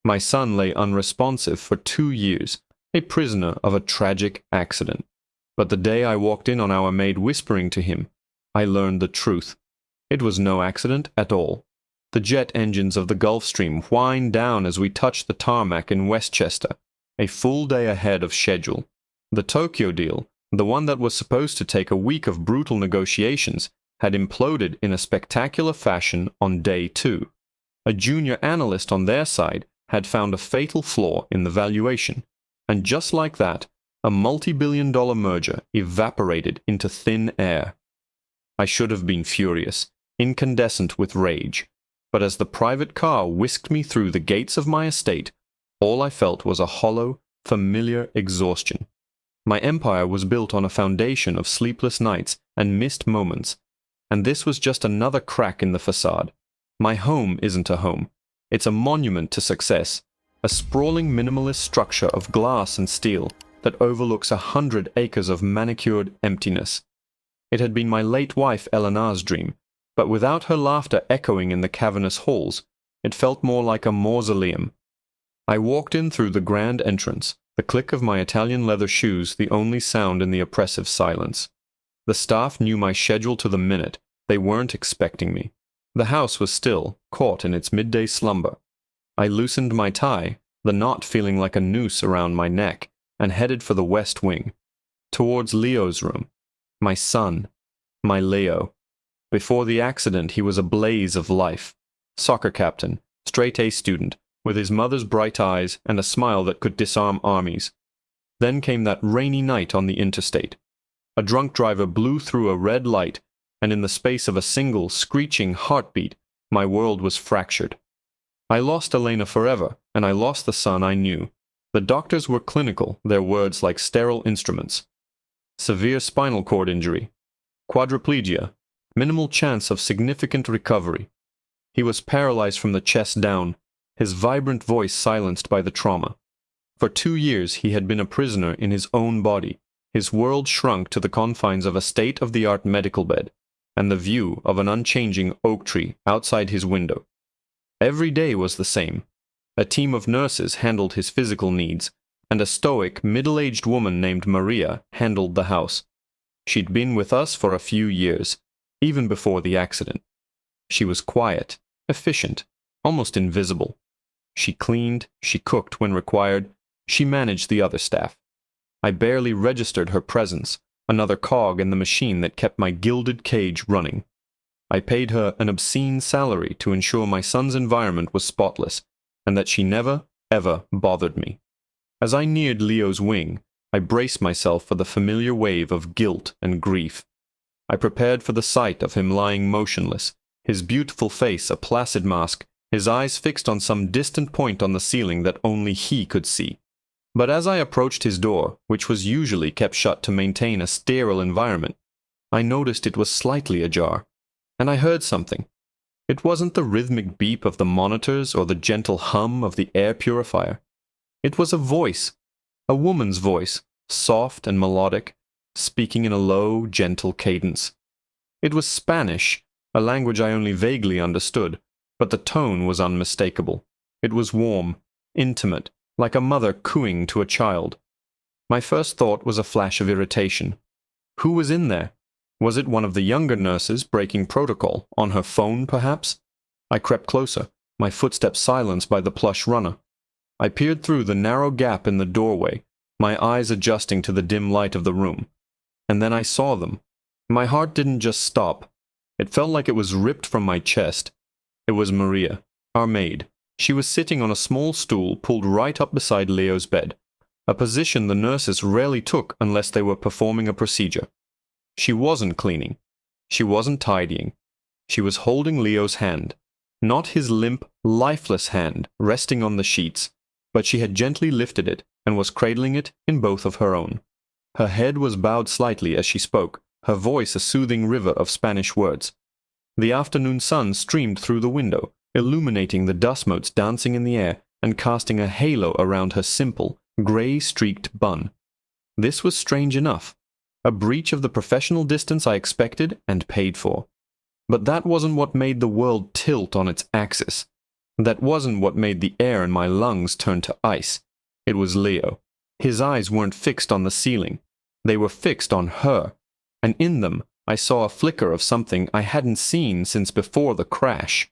My son lay unresponsive for 2 years, a prisoner of a tragic accident. But the day I walked in on our maid whispering to him, I learned the truth. It was no accident at all. The jet engines of the Gulf Stream whined down as we touched the tarmac in Westchester, a full day ahead of schedule. The Tokyo deal, the one that was supposed to take a week of brutal negotiations, had imploded in a spectacular fashion on day 2. A junior analyst on their side had found a fatal flaw in the valuation, and just like that, a multi-billion-dollar merger evaporated into thin air. I should have been furious, incandescent with rage, but as the private car whisked me through the gates of my estate, all I felt was a hollow, familiar exhaustion. My empire was built on a foundation of sleepless nights and missed moments, and this was just another crack in the facade. My home isn't a home. It's a monument to success, a sprawling minimalist structure of glass and steel that overlooks 100 acres of manicured emptiness. It had been my late wife Eleanor's dream, but without her laughter echoing in the cavernous halls, it felt more like a mausoleum. I walked in through the grand entrance, the click of my Italian leather shoes the only sound in the oppressive silence. The staff knew my schedule to the minute. They weren't expecting me. The house was still, caught in its midday slumber. I loosened my tie, the knot feeling like a noose around my neck, and headed for the west wing, towards Leo's room. My son, my Leo. Before the accident, he was a blaze of life. Soccer captain, straight-A student, with his mother's bright eyes and a smile that could disarm armies. Then came that rainy night on the interstate. A drunk driver blew through a red light, and in the space of a single, screeching heartbeat, my world was fractured. I lost Elena forever, and I lost the son I knew. The doctors were clinical, their words like sterile instruments. Severe spinal cord injury, quadriplegia, minimal chance of significant recovery. He was paralyzed from the chest down, his vibrant voice silenced by the trauma. For 2 years he had been a prisoner in his own body, his world shrunk to the confines of a state-of-the-art medical bed, and the view of an unchanging oak tree outside his window. Every day was the same. A team of nurses handled his physical needs, and a stoic, middle-aged woman named Maria handled the house. She'd been with us for a few years, even before the accident. She was quiet, efficient, almost invisible. She cleaned, she cooked when required, she managed the other staff. I barely registered her presence, another cog in the machine that kept my gilded cage running. I paid her an obscene salary to ensure my son's environment was spotless, and that she never, ever bothered me. As I neared Leo's wing, I braced myself for the familiar wave of guilt and grief. I prepared for the sight of him lying motionless, his beautiful face a placid mask, his eyes fixed on some distant point on the ceiling that only he could see. But as I approached his door, which was usually kept shut to maintain a sterile environment, I noticed it was slightly ajar, and I heard something. It wasn't the rhythmic beep of the monitors or the gentle hum of the air purifier. It was a voice, a woman's voice, soft and melodic, speaking in a low, gentle cadence. It was Spanish, a language I only vaguely understood, but the tone was unmistakable. It was warm, intimate, like a mother cooing to a child. My first thought was a flash of irritation. Who was in there? Was it one of the younger nurses breaking protocol, on her phone perhaps? I crept closer, my footsteps silenced by the plush runner. I peered through the narrow gap in the doorway, my eyes adjusting to the dim light of the room. And then I saw them. My heart didn't just stop. It felt like it was ripped from my chest. It was Maria, our maid. She was sitting on a small stool pulled right up beside Leo's bed, a position the nurses rarely took unless they were performing a procedure. She wasn't cleaning. She wasn't tidying. She was holding Leo's hand, not his limp, lifeless hand resting on the sheets, but she had gently lifted it and was cradling it in both of her own. Her head was bowed slightly as she spoke, her voice a soothing river of Spanish words. The afternoon sun streamed through the window, illuminating the dust motes dancing in the air and casting a halo around her simple, grey-streaked bun. This was strange enough, a breach of the professional distance I expected and paid for. But that wasn't what made the world tilt on its axis. That wasn't what made the air in my lungs turn to ice. It was Leo. His eyes weren't fixed on the ceiling. They were fixed on her, and in them I saw a flicker of something I hadn't seen since before the crash.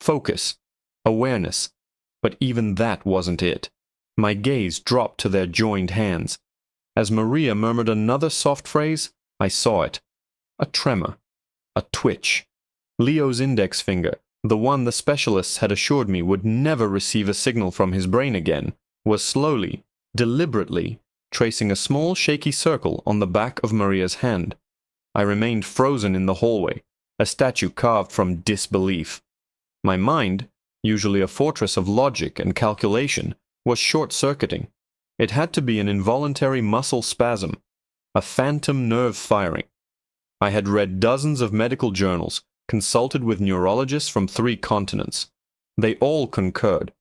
Focus. Awareness. But even that wasn't it. My gaze dropped to their joined hands. As Maria murmured another soft phrase, I saw it. A tremor. A twitch. Leo's index finger, the one the specialists had assured me would never receive a signal from his brain again, was slowly, deliberately, tracing a small shaky circle on the back of Maria's hand. I remained frozen in the hallway, a statue carved from disbelief. My mind, usually a fortress of logic and calculation, was short-circuiting. It had to be an involuntary muscle spasm, a phantom nerve firing. I had read dozens of medical journals, consulted with neurologists from 3 continents. They all concurred.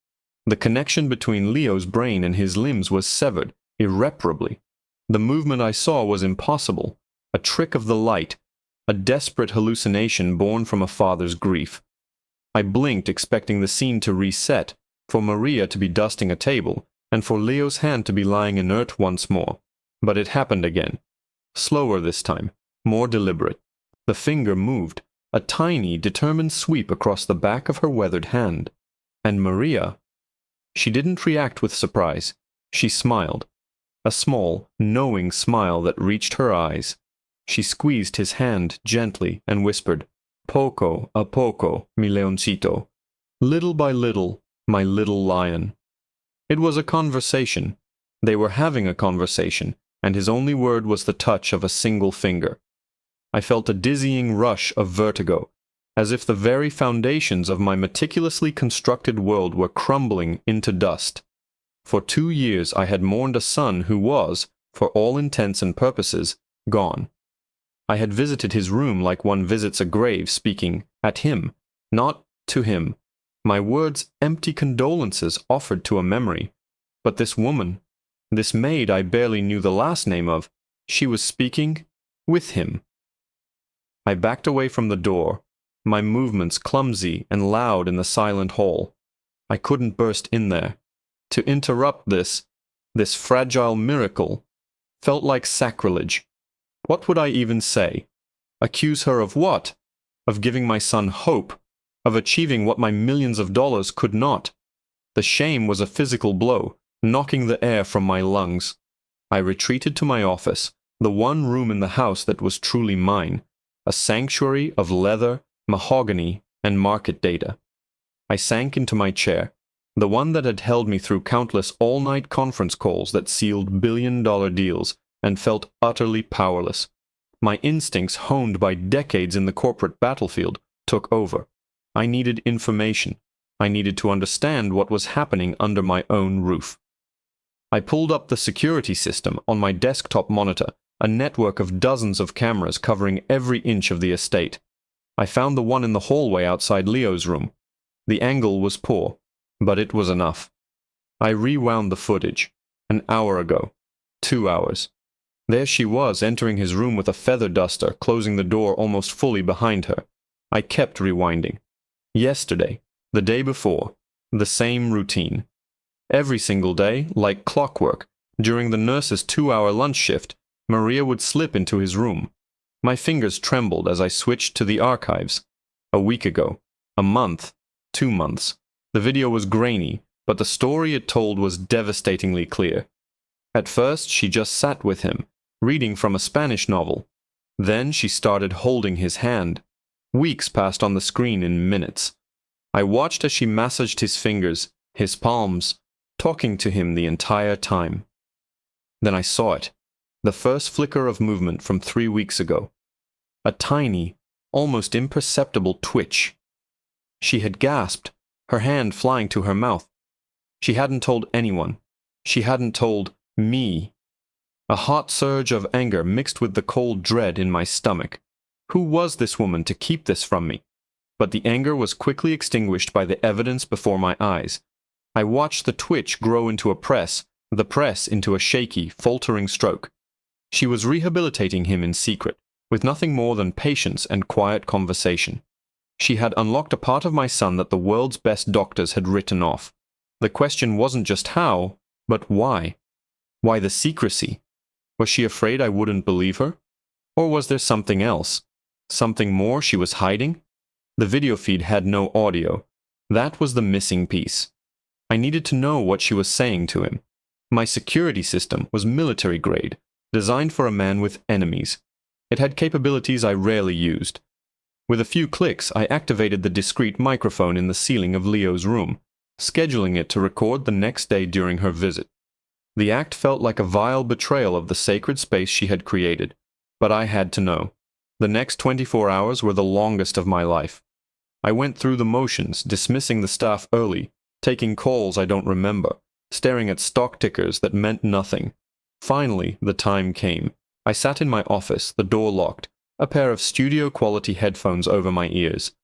The connection between Leo's brain and his limbs was severed, irreparably. The movement I saw was impossible, a trick of the light, a desperate hallucination born from a father's grief. I blinked, expecting the scene to reset, for Maria to be dusting a table, and for Leo's hand to be lying inert once more. But it happened again. Slower this time, more deliberate. The finger moved, a tiny, determined sweep across the back of her weathered hand. And Maria... She didn't react with surprise. She smiled. A small, knowing smile that reached her eyes. She squeezed his hand gently and whispered, "Poco a poco, mi leoncito." Little by little, my little lion. It was a conversation. They were having a conversation, and his only word was the touch of a single finger. I felt a dizzying rush of vertigo, as if the very foundations of my meticulously constructed world were crumbling into dust. For 2 years I had mourned a son who was, for all intents and purposes, gone. I had visited his room like one visits a grave, speaking at him, not to him. My words empty condolences offered to a memory. But this woman, this maid I barely knew the last name of, she was speaking with him. I backed away from the door, my movements clumsy and loud in the silent hall. I couldn't burst in there. To interrupt this fragile miracle, felt like sacrilege. What would I even say? Accuse her of what? Of giving my son hope, of achieving what my millions of dollars could not. The shame was a physical blow, knocking the air from my lungs. I retreated to my office, the one room in the house that was truly mine, a sanctuary of leather, mahogany, and market data. I sank into my chair, the one that had held me through countless all-night conference calls that sealed billion-dollar deals, and felt utterly powerless. My instincts, honed by decades in the corporate battlefield, took over. I needed information. I needed to understand what was happening under my own roof. I pulled up the security system on my desktop monitor, a network of dozens of cameras covering every inch of the estate. I found the one in the hallway outside Leo's room. The angle was poor, but it was enough. I rewound the footage. An hour ago. 2 hours. There she was, entering his room with a feather duster, closing the door almost fully behind her. I kept rewinding. Yesterday, the day before, the same routine. Every single day, like clockwork, during the nurse's 2-hour lunch shift, Maria would slip into his room. My fingers trembled as I switched to the archives. A week ago, a month, 2 months. The video was grainy, but the story it told was devastatingly clear. At first, she just sat with him, reading from a Spanish novel. Then she started holding his hand. Weeks passed on the screen in minutes. I watched as she massaged his fingers, his palms, talking to him the entire time. Then I saw it, the first flicker of movement from 3 weeks ago. A tiny, almost imperceptible twitch. She had gasped, her hand flying to her mouth. She hadn't told anyone. She hadn't told me. A hot surge of anger mixed with the cold dread in my stomach. Who was this woman to keep this from me? But the anger was quickly extinguished by the evidence before my eyes. I watched the twitch grow into a press, the press into a shaky, faltering stroke. She was rehabilitating him in secret, with nothing more than patience and quiet conversation. She had unlocked a part of my son that the world's best doctors had written off. The question wasn't just how, but why. Why the secrecy? Was she afraid I wouldn't believe her? Or was there something else? Something more she was hiding? The video feed had no audio. That was the missing piece. I needed to know what she was saying to him. My security system was military grade, designed for a man with enemies. It had capabilities I rarely used. With a few clicks, I activated the discreet microphone in the ceiling of Leo's room, scheduling it to record the next day during her visit. The act felt like a vile betrayal of the sacred space she had created, but I had to know. The next 24 hours were the longest of my life. I went through the motions, dismissing the staff early, taking calls I don't remember, staring at stock tickers that meant nothing. Finally, the time came. I sat in my office, the door locked, a pair of studio-quality headphones over my ears.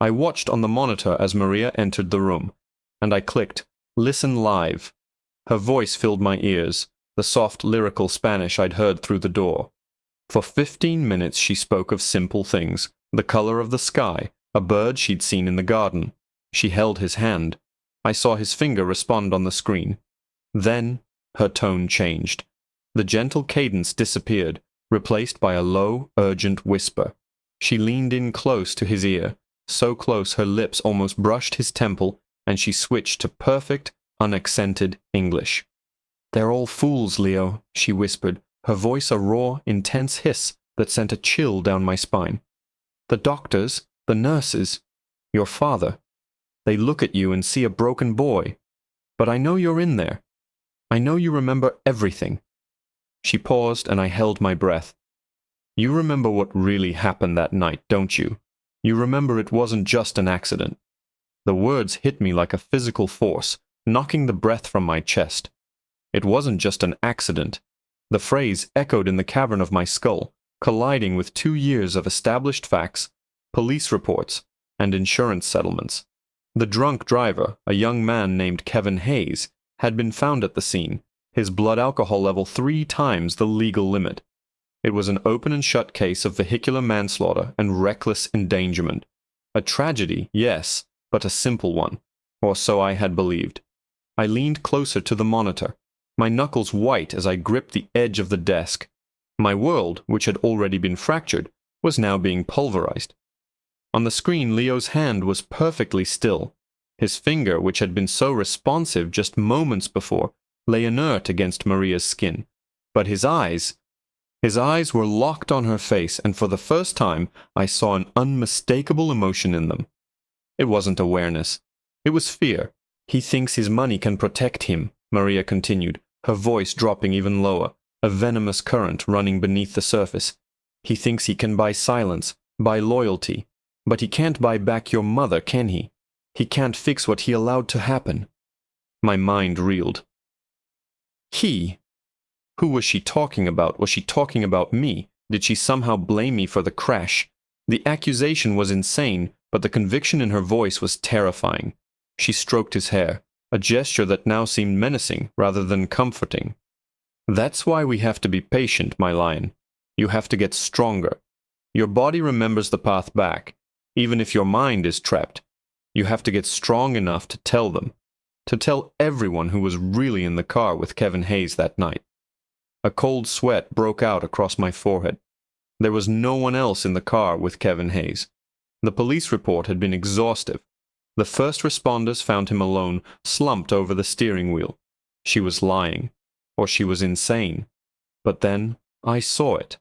I watched on the monitor as Maria entered the room, and I clicked, "Listen live." Her voice filled my ears, the soft, lyrical Spanish I'd heard through the door. For 15 minutes she spoke of simple things, the color of the sky, a bird she'd seen in the garden. She held his hand. I saw his finger respond on the screen. Then her tone changed. The gentle cadence disappeared, replaced by a low, urgent whisper. She leaned in close to his ear, so close her lips almost brushed his temple, and she switched to perfect, unaccented English. "They're all fools, Leo," she whispered, her voice a raw, intense hiss that sent a chill down my spine. "The doctors, the nurses, your father. They look at you and see a broken boy. But I know you're in there. I know you remember everything." She paused, and I held my breath. "You remember what really happened that night, don't you? You remember it wasn't just an accident." The words hit me like a physical force, knocking the breath from my chest. It wasn't just an accident. The phrase echoed in the cavern of my skull, colliding with 2 years of established facts, police reports, and insurance settlements. The drunk driver, a young man named Kevin Hayes, had been found at the scene, his blood alcohol level 3 times the legal limit. It was an open and shut case of vehicular manslaughter and reckless endangerment. A tragedy, yes, but a simple one, or so I had believed. I leaned closer to the monitor, my knuckles white as I gripped the edge of the desk. My world, which had already been fractured, was now being pulverized. On the screen, Leo's hand was perfectly still. His finger, which had been so responsive just moments before, lay inert against Maria's skin. But his eyes were locked on her face, and for the first time I saw an unmistakable emotion in them. It wasn't awareness. It was fear. "He thinks his money can protect him," Maria continued, her voice dropping even lower, a venomous current running beneath the surface. "He thinks he can buy silence, buy loyalty. But he can't buy back your mother, can he? He can't fix what he allowed to happen." My mind reeled. He? Who was she talking about? Was she talking about me? Did she somehow blame me for the crash? The accusation was insane, but the conviction in her voice was terrifying. She stroked his hair, a gesture that now seemed menacing rather than comforting. "That's why we have to be patient, my lion. You have to get stronger. Your body remembers the path back, even if your mind is trapped. You have to get strong enough to tell them, to tell everyone who was really in the car with Kevin Hayes that night." A cold sweat broke out across my forehead. There was no one else in the car with Kevin Hayes. The police report had been exhaustive. The first responders found him alone, slumped over the steering wheel. She was lying, or she was insane. But then I saw it.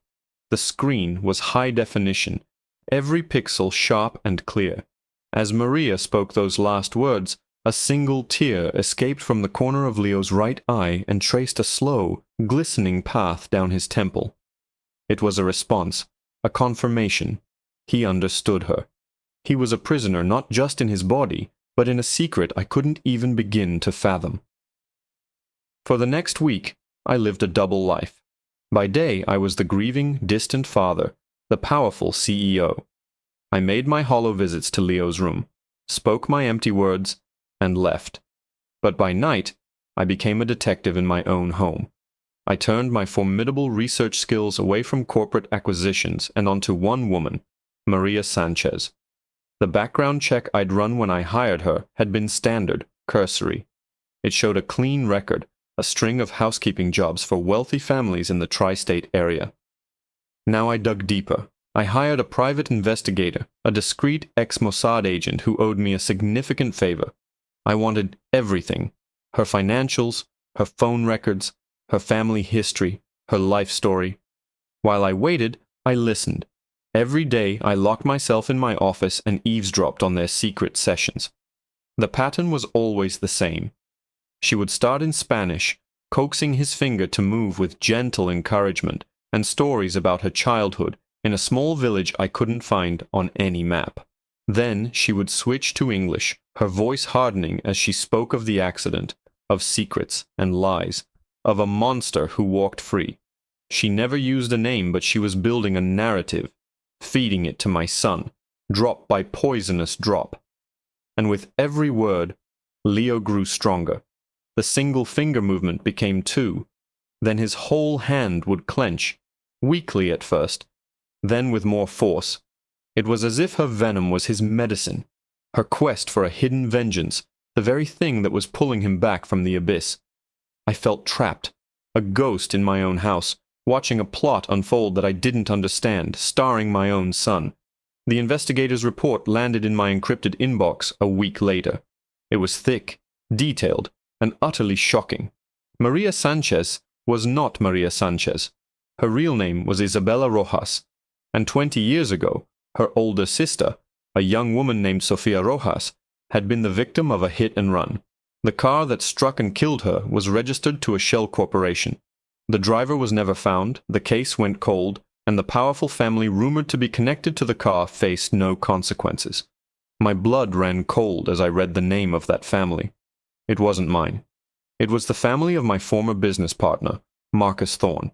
The screen was high definition, every pixel sharp and clear. As Maria spoke those last words, a single tear escaped from the corner of Leo's right eye and traced a slow, glistening path down his temple. It was a response, a confirmation. He understood her. He was a prisoner not just in his body, but in a secret I couldn't even begin to fathom. For the next week, I lived a double life. By day, I was the grieving, distant father, the powerful CEO. I made my hollow visits to Leo's room, spoke my empty words, and left. But by night, I became a detective in my own home. I turned my formidable research skills away from corporate acquisitions and onto one woman, Maria Sanchez. The background check I'd run when I hired her had been standard, cursory. It showed a clean record, a string of housekeeping jobs for wealthy families in the tri-state area. Now I dug deeper. I hired a private investigator, a discreet ex-Mossad agent who owed me a significant favor. I wanted everything: her financials, her phone records, her family history, her life story. While I waited, I listened. Every day I locked myself in my office and eavesdropped on their secret sessions. The pattern was always the same. She would start in Spanish, coaxing his finger to move with gentle encouragement, and stories about her childhood in a small village I couldn't find on any map. Then she would switch to English, her voice hardening as she spoke of the accident, of secrets and lies, of a monster who walked free. She never used a name, but she was building a narrative, feeding it to my son, drop by poisonous drop. And with every word, Leo grew stronger. The single finger movement became two. Then his whole hand would clench, weakly at first, then with more force. It was as if her venom was his medicine, her quest for a hidden vengeance, the very thing that was pulling him back from the abyss. I felt trapped, a ghost in my own house, watching a plot unfold that I didn't understand, starring my own son. The investigator's report landed in my encrypted inbox a week later. It was thick, detailed, and utterly shocking. Maria Sanchez was not Maria Sanchez. Her real name was Isabella Rojas, and 20 years ago, her older sister, a young woman named Sofia Rojas, had been the victim of a hit and run. The car that struck and killed her was registered to a shell corporation. The driver was never found, the case went cold, and the powerful family rumored to be connected to the car faced no consequences. My blood ran cold as I read the name of that family. It wasn't mine. It was the family of my former business partner, Marcus Thorne,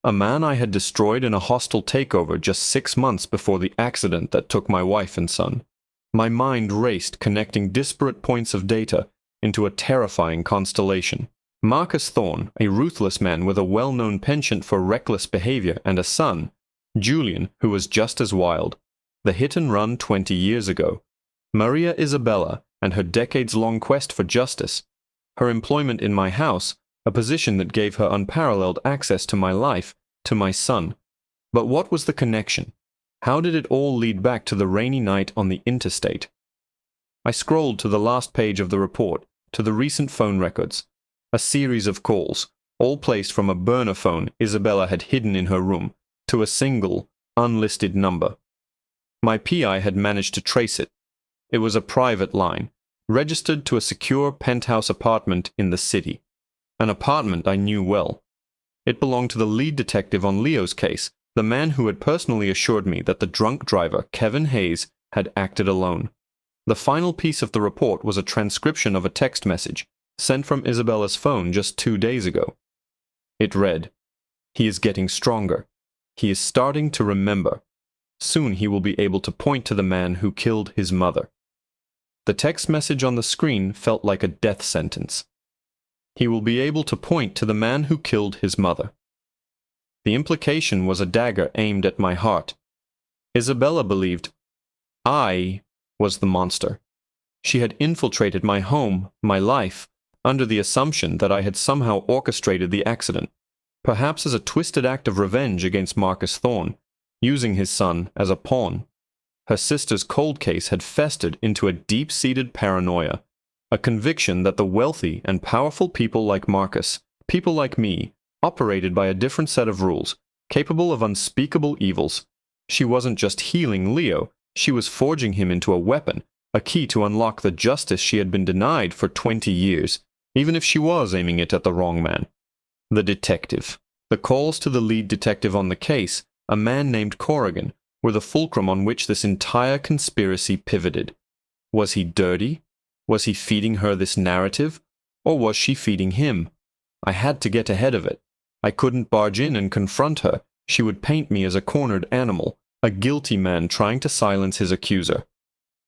a man I had destroyed in a hostile takeover just 6 months before the accident that took my wife and son. My mind raced, connecting disparate points of data into a terrifying constellation. Marcus Thorne, a ruthless man with a well-known penchant for reckless behavior, and a son, Julian, who was just as wild. The hit and run 20 years ago. Maria Isabella and her decades-long quest for justice. Her employment in my house, a position that gave her unparalleled access to my life, to my son. But what was the connection? How did it all lead back to the rainy night on the interstate? I scrolled to the last page of the report, to the recent phone records. A series of calls, all placed from a burner phone Isabella had hidden in her room, to a single, unlisted number. My PI had managed to trace it. It was a private line, registered to a secure penthouse apartment in the city. An apartment I knew well. It belonged to the lead detective on Leo's case, the man who had personally assured me that the drunk driver, Kevin Hayes, had acted alone. The final piece of the report was a transcription of a text message, sent from Isabella's phone just 2 days ago. It read, "He is getting stronger. He is starting to remember. Soon he will be able to point to the man who killed his mother." The text message on the screen felt like a death sentence. He will be able to point to the man who killed his mother. The implication was a dagger aimed at my heart. Isabella believed I was the monster. She had infiltrated my home, my life, under the assumption that I had somehow orchestrated the accident, perhaps as a twisted act of revenge against Marcus Thorne, using his son as a pawn. Her sister's cold case had festered into a deep-seated paranoia, a conviction that the wealthy and powerful people like Marcus, people like me, operated by a different set of rules, capable of unspeakable evils. She wasn't just healing Leo, she was forging him into a weapon, a key to unlock the justice she had been denied for 20 years, even if she was aiming it at the wrong man. The detective. The calls to the lead detective on the case, a man named Corrigan, were the fulcrum on which this entire conspiracy pivoted. Was he dirty? Was he feeding her this narrative? Or was she feeding him? I had to get ahead of it. I couldn't barge in and confront her. She would paint me as a cornered animal, a guilty man trying to silence his accuser.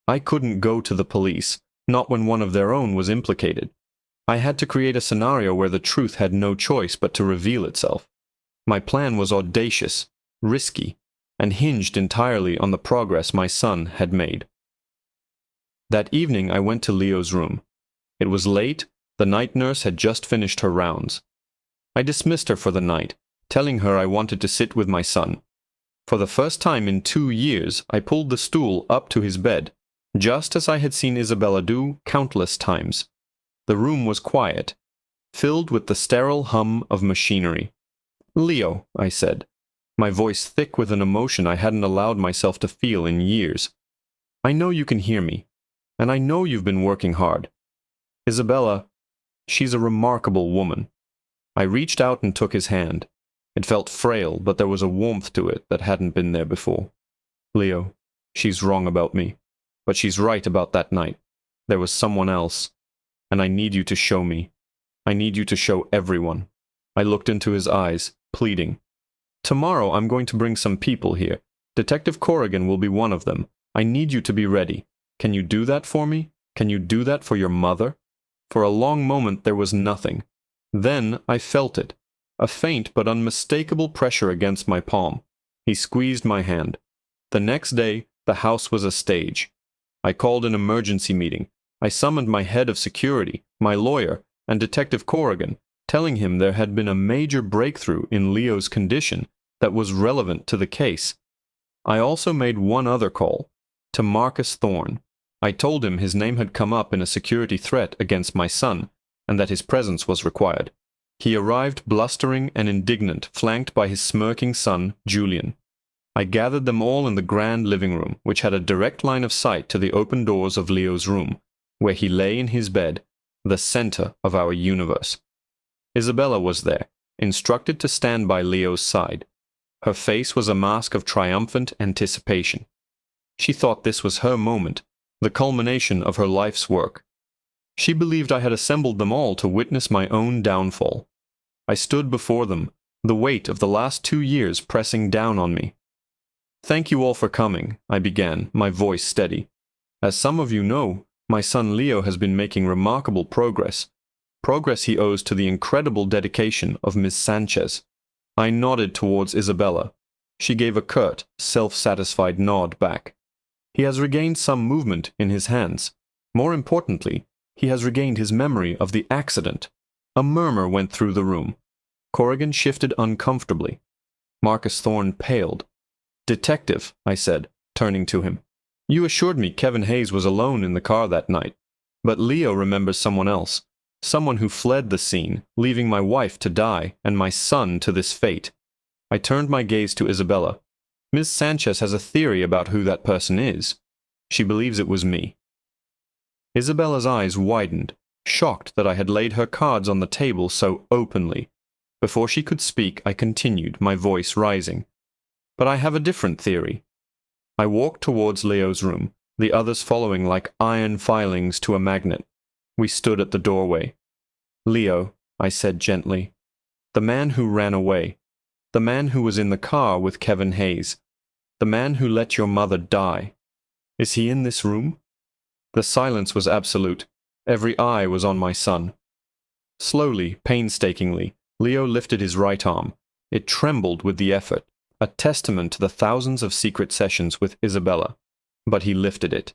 I couldn't go to the police, not when one of their own was implicated. I had to create a scenario where the truth had no choice but to reveal itself. My plan was audacious, risky, and hinged entirely on the progress my son had made. That evening I went to Leo's room. It was late, the night nurse had just finished her rounds. I dismissed her for the night, telling her I wanted to sit with my son. For the first time in 2 years, I pulled the stool up to his bed, just as I had seen Isabella do countless times. The room was quiet, filled with the sterile hum of machinery. "Leo," I said, my voice thick with an emotion I hadn't allowed myself to feel in years. "I know you can hear me, and I know you've been working hard. Isabella, she's a remarkable woman." I reached out and took his hand. It felt frail, but there was a warmth to it that hadn't been there before. "Leo, she's wrong about me, but she's right about that night. There was someone else, and I need you to show me. I need you to show everyone." I looked into his eyes, pleading. "Tomorrow I'm going to bring some people here. Detective Corrigan will be one of them. I need you to be ready. Can you do that for me? Can you do that for your mother?" For a long moment there was nothing. Then I felt it, a faint but unmistakable pressure against my palm. He squeezed my hand. The next day, the house was a stage. I called an emergency meeting. I summoned my head of security, my lawyer, and Detective Corrigan, telling him there had been a major breakthrough in Leo's condition that was relevant to the case. I also made one other call, to Marcus Thorne. I told him his name had come up in a security threat against my son, and that his presence was required. He arrived blustering and indignant, flanked by his smirking son, Julian. I gathered them all in the grand living room, which had a direct line of sight to the open doors of Leo's room, where he lay in his bed, the center of our universe. Isabella was there, instructed to stand by Leo's side. Her face was a mask of triumphant anticipation. She thought this was her moment, the culmination of her life's work. She believed I had assembled them all to witness my own downfall. I stood before them, the weight of the last 2 years pressing down on me. "Thank you all for coming," I began, my voice steady. "As some of you know, my son Leo has been making remarkable progress. Progress he owes to the incredible dedication of Miss Sanchez." I nodded towards Isabella. She gave a curt, self-satisfied nod back. "He has regained some movement in his hands. More importantly, he has regained his memory of the accident." A murmur went through the room. Corrigan shifted uncomfortably. Marcus Thorne paled. "Detective," I said, turning to him, "you assured me Kevin Hayes was alone in the car that night. But Leo remembers someone else. Someone who fled the scene, leaving my wife to die and my son to this fate." I turned my gaze to Isabella. "Miss Sanchez has a theory about who that person is. She believes it was me." Isabella's eyes widened, shocked that I had laid her cards on the table so openly. Before she could speak, I continued, my voice rising. "But I have a different theory." I walked towards Leo's room, the others following like iron filings to a magnet. We stood at the doorway. "Leo," I said gently, "the man who ran away, the man who was in the car with Kevin Hayes, the man who let your mother die, is he in this room?" The silence was absolute. Every eye was on my son. Slowly, painstakingly, Leo lifted his right arm. It trembled with the effort, a testament to the thousands of secret sessions with Isabella. But he lifted it.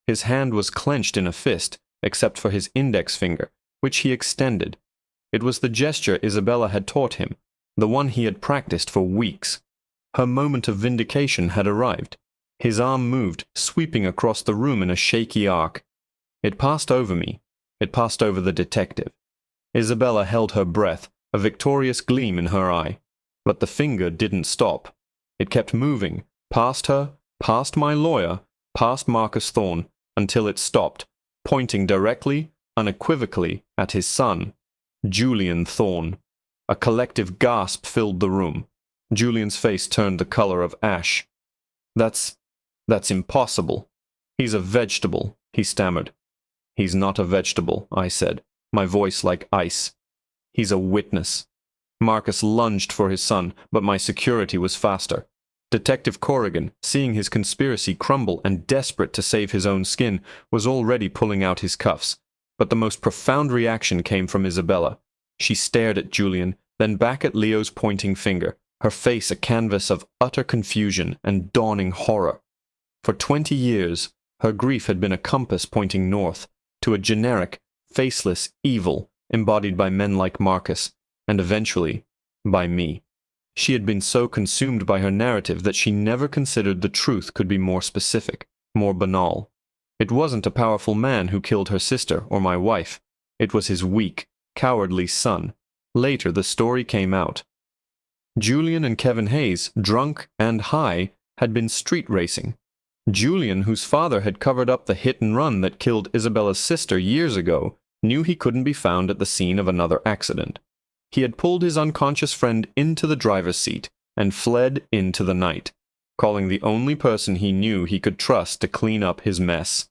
His hand was clenched in a fist, except for his index finger, which he extended. It was the gesture Isabella had taught him, the one he had practiced for weeks. Her moment of vindication had arrived. His arm moved, sweeping across the room in a shaky arc. It passed over me. It passed over the detective. Isabella held her breath, a victorious gleam in her eye. But the finger didn't stop. It kept moving, past her, past my lawyer, past Marcus Thorne, until it stopped, pointing directly, unequivocally, at his son, Julian Thorne. A collective gasp filled the room. Julian's face turned the color of ash. That's impossible. He's a vegetable," he stammered. "He's not a vegetable," I said, my voice like ice. "He's a witness." Marcus lunged for his son, but my security was faster. Detective Corrigan, seeing his conspiracy crumble and desperate to save his own skin, was already pulling out his cuffs. But the most profound reaction came from Isabella. She stared at Julian, then back at Leo's pointing finger, her face a canvas of utter confusion and dawning horror. For 20 years, Her grief had been a compass pointing north, to a generic, faceless evil embodied by men like Marcus, and eventually by me. She had been so consumed by her narrative that she never considered the truth could be more specific, more banal. It wasn't a powerful man who killed her sister or my wife. It was his weak, cowardly son. Later, the story came out. Julian and Kevin Hayes, drunk and high, had been street racing. Julian, whose father had covered up the hit and run that killed Isabella's sister years ago, knew he couldn't be found at the scene of another accident. He had pulled his unconscious friend into the driver's seat and fled into the night, calling the only person he knew he could trust to clean up his mess,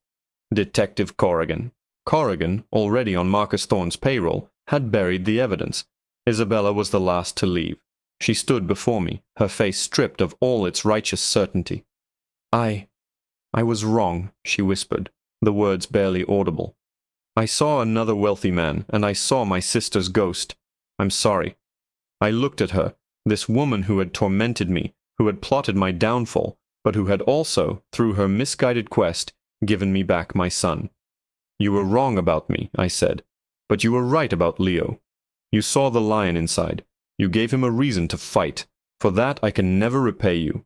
Detective Corrigan. Corrigan, already on Marcus Thorne's payroll, had buried the evidence. Isabella was the last to leave. She stood before me, her face stripped of all its righteous certainty. I was wrong," she whispered, the words barely audible. "I saw another wealthy man, and I saw my sister's ghost. I'm sorry." I looked at her, this woman who had tormented me, who had plotted my downfall, but who had also, through her misguided quest, given me back my son. "You were wrong about me," I said, "but you were right about Leo. You saw the lion inside. You gave him a reason to fight. For that I can never repay you."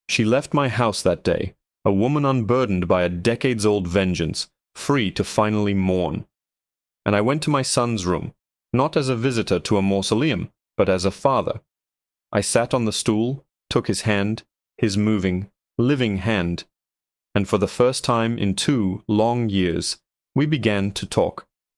She left my house that day, a woman unburdened by a decades-old vengeance, free to finally mourn. And I went to my son's room, not as a visitor to a mausoleum, but as a father. I sat on the stool, took his hand, his moving, living hand, and for the first time in 2 long years, we began to talk.